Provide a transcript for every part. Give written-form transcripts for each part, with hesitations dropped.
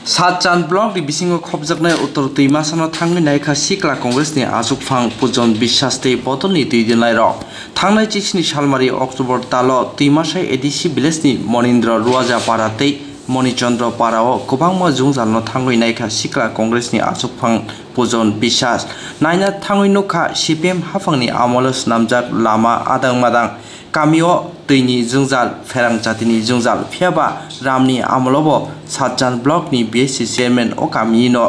सातचान block नि बिसिङाव खबजाबनाय उत्तर दैमासानाव थांनाय नायखा सिक्ला कंग्रेसनि आजुकफां पुजन बिश्वासनि बदलनि दैदेननाय रक थांनाय 6 सालमारि अक्ट'बर दाल दैमासाय एडिसि भिलेजनि मनिन्द्र रुवाजा पारातै मणिचन्द्र पाराव गोबां जुंजालनो थांनाय नायखा सिक्ला कंग्रेसनि आजुकफां पुजन बिश्वास नायना थांनाय नखा सिपिएम हाफांनि आमलस नामजाक लामा आदां मादां गामियाव दैनि जुंजाल फेरां जातिनि जुंजाल फियाबा रामनि आमलबो सातजान ब्लकनि बिएससि चेयारमेन अ गामिनो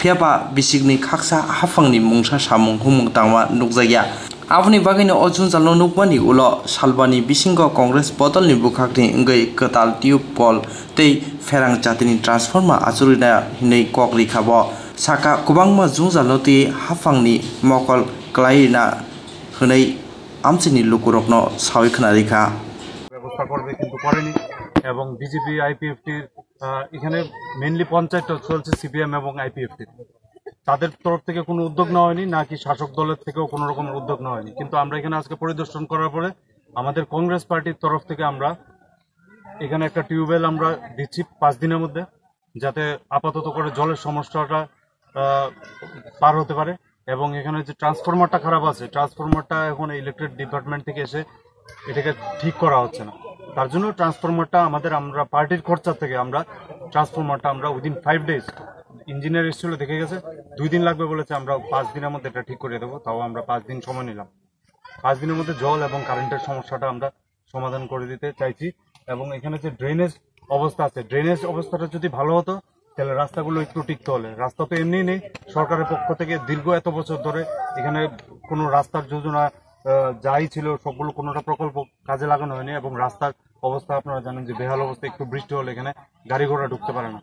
फियाबा बिसिगनि खाकसा हाफांनि मुंसा सामुं हुमुं तांमा नुकजाया आबुनि बागैनो अ जुंजालनो नुकबानि उलो सालबानि बिसिंग कंग्रेस बदलनि बुखाकनि इंगै कताल ट्यूब पल तै फेरां जातिनि ट्रान्सफर्मा आचुरिना हिनै ककरि खाबो साका गोबां जुंजालनो तै हाफांनि मकल क्लाइना हनै আমচিনি লোকরত্ন সাবিখনা রেখা ব্যবস্থা করবে কিন্তু করেনি এবং বিজেপি আইপিএফটির এখানে মেইনলি পঞ্চায়েত চলছে সিপিএম এবং আইপিএফটির তাদের তরফ থেকে কোনো উদ্যোগ নেওয়া হয়নি নাকি শাসক দলের থেকেও কোনো রকম উদ্যোগ নেওয়া হয়নি কিন্তু আমরা এখানে আজকে পরিদর্শন করার পরে আমাদের কংগ্রেস পার্টির তরফ থেকে আমরা এখানে একটা টিউবওয়েল আমরা দিচ্ছি 5 দিনের মধ্যে যাতে আপাতত করে জলের সমস্যাটা পার হতে পারে এবং এখানে যে ট্রান্সফরমারটা খারাপ আছে ট্রান্সফরমারটা এখন ইলেকট্রিক ডিপার্টমেন্ট থেকে এসে এটাকে ঠিক করা হচ্ছে না তার জন্য ট্রান্সফরমারটা আমরা পার্টির খরচা থেকে আমরা ট্রান্সফরমারটা আমরা উইদিন 5 ডেজ ইঞ্জিনিয়ার এসেছিল দেখে গেছে 2 দিন লাগবে বলেছে আমরা 5 দিনের মধ্যে এটা ঠিক করে দেবো তাও আমরা 5 দিন সময় নিলাম 5 দিনের মধ্যে জল এবং কারেন্টের সমস্যাটা আমরা সমাধান করে দিতে চাইছি এবং এখানে যে ড্রেনেজ অবস্থা আছে ড্রেনেজ অবস্থাটা যদি ভালো হতো তাহলে রাস্তাগুলো একটু টিকতে হলে রাস্তা তো এমনি নেই সরকারের পক্ষ থেকে দীর্ঘ এত বছর ধরে এখানে কোনো রাস্তার যোজনা যাই ছিল সবগুলো কোনোটা প্রকল্প কাজে লাগানো হয়নি এবং রাস্তার অবস্থা আপনারা জানেন যে বেহাল অবস্থা একটু বৃষ্টি হলে এখানে গাড়ি ঘোড়া ঢুকতে পারে না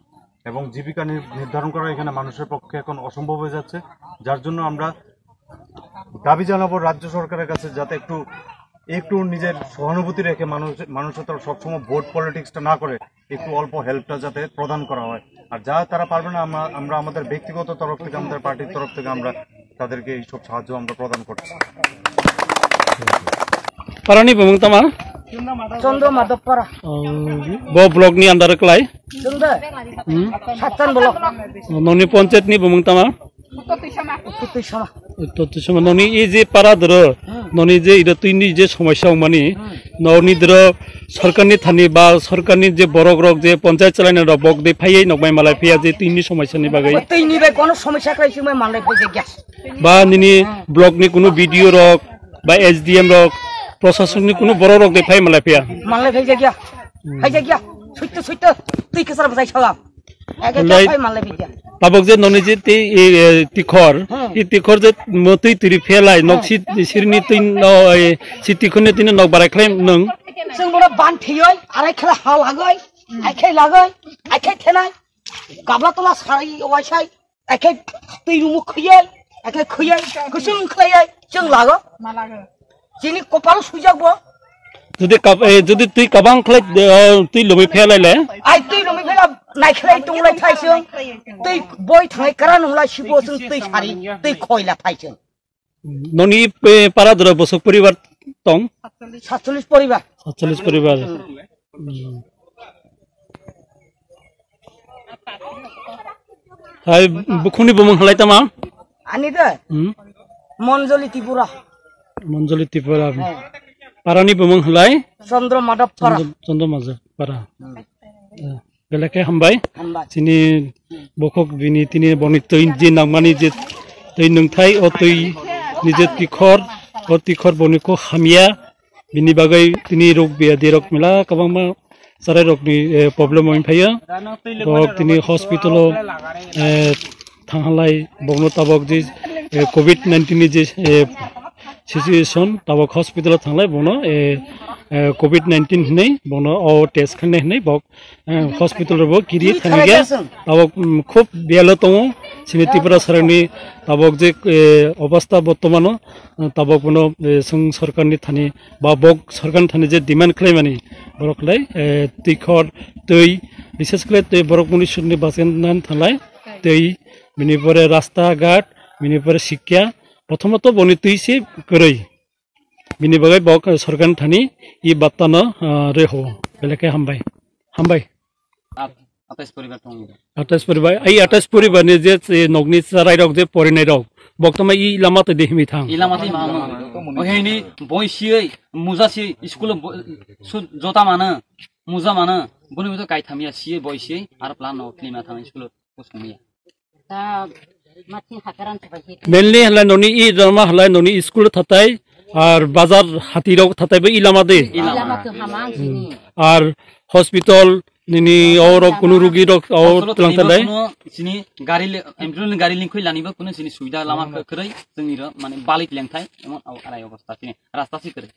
এবং জীবিকা নির্ধারণ করা এখানে মানুষের পক্ষে এখন অসম্ভব হয়ে যাচ্ছে যার জন্য আমরা দাবি জানাবো রাজ্য সরকারের কাছে যাতে একটু নিজের সহানুভূতি রেখে মানুষের তো সবসময় ভোট পলিটিক্সটা না করে একটু অল্প হেল্পটা যাতে প্রদান করা হয় আর যা তারা পারবে না আমরা আমাদের ব্যক্তিগত তরফ থেকে আমাদের পার্টির তরফ থেকে আমরা তাদেরকে এইসব সাহায্য আমরা প্রদান করছি পারানি বমংতামা চন্দ্র মাধবপাড়া বো ব্লক নি আন্ডার ক্লাই সাতচান ব্লক ননি পঞ্চায়েত নি বমংতামা উত্তর ননি এই যে পারা ধর ননি যে এটা তুইনি যে সমস্যা মানে ননি ধর সরকারনি থানি বা সরকারনি যে বড় রক যে পঞ্চায়েত চালানো রক দে ফাইয়ে নকবাই মালাই ফিয়া যে তুইনি সমস্যানি বাগৈ তুইনি বে কোনো সমস্যা কইছি মই মালাই ফইছে গ্যাস বা নিনি ব্লক নি কোনো ভিডিও রক বা এসডিএম রক প্রশাসনিক কোনো বড় রক দে ফাই মালাই ফিয়া ফইছে গিয়া সত্য তুই কেসার বাজাই ছালা একে ফাই মালাই ফইছে তাবক যে ননি যে তিখর এই তিখর যে মতই তুই ফেলাই নকসি সিরনি তুই সিটিখনে তিন নক বারাই খাই নং जों बड़ा बान थेयोय आराय खेला हा लागोय आखाय थेनाय गाबला तला साराय वाइसाय आखाय दै रुमु खैयै आखाय खैयै गुसुं खैयै जों लागो मा लागो जिनि कपाल सुजागबो যদি তুই কাবাং খলাই তুই লমি ফেলাইলে आइ दै लमी फेला नायखलाय दंलाय थाइसों दै बय थांनाय कारा नंला सिबो जों दै सारि दै खयला थाइसों ननि पारा दर बसक परिवार तং 47 পরিবার 47 পরিবার হাই বুখুনি বমং হলাইতামা আনি দে মঞ্জলি ত্রিপুরা পারানি বমং হলাই চন্দ্র মাধব পারা বেলাকে হামবাই চিনি বখক বিনি তিনি বনিত যে নামমানি যে তৈ নংথাই ও তৈ নিজে তিখর বনিকো হামিয়া बिनि बागै तिनि रोग बियादि रोग मिला कबांमा साराय रोगनि प्रब्लेम मोइन फायो रोग तिनि हस्पिटालाव थांहालाय बगनो ताबक जे कोविड-19 नि जे सिचुएशन ताबक हस्पिटालाव थांलाय बगनो कोविड-19 हनै बगनो अ टेस्ट खाने हनै बक हस्पिटालाव गिरि थांगे ताबक खूब बेलो दङ सिनि त्रिपुरा सरकारनि ताबक जे अवस्था बर्तमान ताबक बनो जों सरकारनि थानि बा बक सरकारनि थानि जे डिमान्ड खालामनानै बरकलाय तिखर दै बिशेष करे दै बरक मुनिसुरनि बासेन थांलाय दै बिनिपरे रास्ता घाट बिनिपरे शिक्षा प्रथमत बनि तैसे गरै बिनि बागै बक सरकारनि थानि इ बात्तानो रेहो बेलेके हामबाय 28 परिबार आई 28 परिबार ने जे नगनि साराय रक जे परिनाय रक बक्तमा इ लामा ते देहिमि थां इ लामा ते मामो ओहेनि बयसियै मुजासि स्कुल जता मानो मुजा मानो बुनि मुजा गायथामिया सियै बयसियै आरो प्लान न क्लिमा थां स्कुल पसंमिया दा माथि हाकारान थाबाय मेनलि हला ननि इ जमा हला ननि स्कुल थाताय आर बाजार हाति रक थातायबो इ लामा दे लामा तो हामा जिनि आर हॉस्पिटल निनि और कुनु रुगि रक और तलांतालाय सिनि गारि एम्बुलेन्स गारि लिंखै लानिबो कुनु सिनि सुबिदा लामा खरै जोंनि र माने बालिक लेंथाय एमन आराय अवस्था सिनि रास्ता सि करे